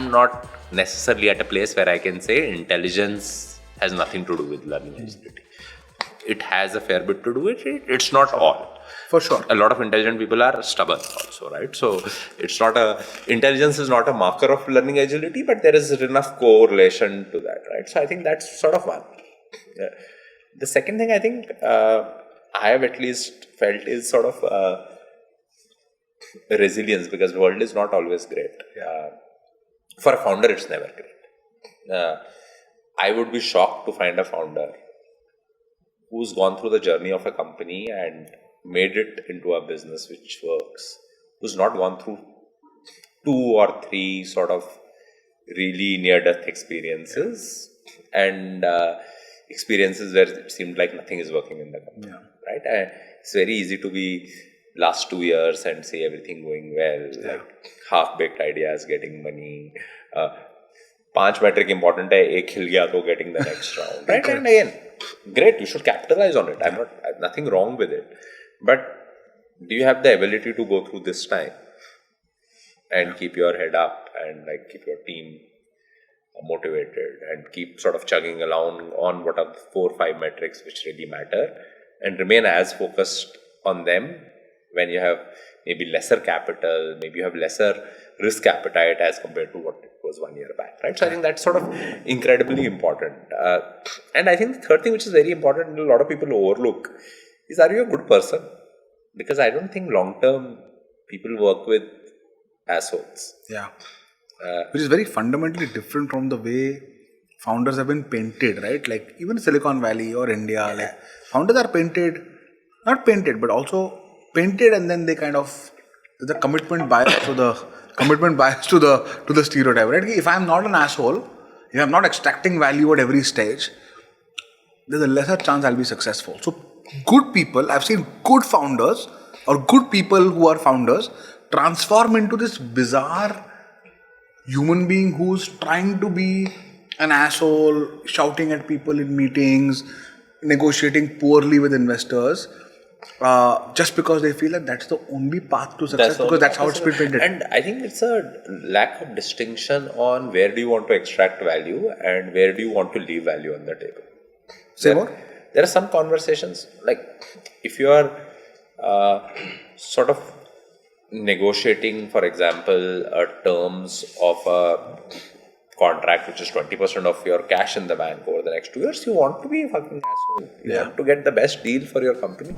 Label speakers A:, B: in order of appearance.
A: am not necessarily at a place where I can say intelligence has nothing to do with learning agility. It has a fair bit to do with it. It's not all.
B: For sure.
A: A lot of intelligent people are stubborn also, right? So it's not intelligence is not a marker of learning agility, but there is enough correlation to that, right? So I think that's sort of one. The second thing I think I have at least felt is sort of resilience, because the world is not always great. For a founder, it's never great. I would be shocked to find a founder who's gone through the journey of a company and made it into a business which works, who's not gone through 2 or 3 sort of really near-death experiences and experiences where it seemed like nothing is working in the company, right? And it's very easy to be last 2 years and say everything going well, like half-baked ideas, getting money. 5 metric important hai, ek khil gaya to getting the next round, right? And again, great, you should capitalize on it. I have nothing wrong with it. But do you have the ability to go through this time and keep your head up and like keep your team motivated and keep sort of chugging along on what are the 4 or 5 metrics which really matter and remain as focused on them when you have maybe lesser capital, maybe you have lesser risk appetite as compared to what it was 1 year back, right? So I think that's sort of incredibly important. And I think the third thing which is very important and a lot of people overlook is, are you a good person? Because I don't think long-term people work with assholes.
B: Yeah. Which is very fundamentally different from the way founders have been painted, right? Like even Silicon Valley or India, like founders are painted, not painted, but also painted, and then they kind of the commitment bias to the stereotype, right? If I'm not an asshole, if I'm not extracting value at every stage, there's a lesser chance I'll be successful. So good people, I've seen good founders or good people who are founders transform into this bizarre human being who's trying to be an asshole, shouting at people in meetings, negotiating poorly with investors, just because they feel that that's the only path to success, because that's how it's been painted.
A: And I think it's a lack of distinction on where do you want to extract value and where do you want to leave value on the table.
B: Say more?
A: There are some conversations, like if you are sort of negotiating, for example, terms of a contract which is 20% of your cash in the bank over the next 2 years, you want to be a fucking asshole. You want to get the best deal for your company.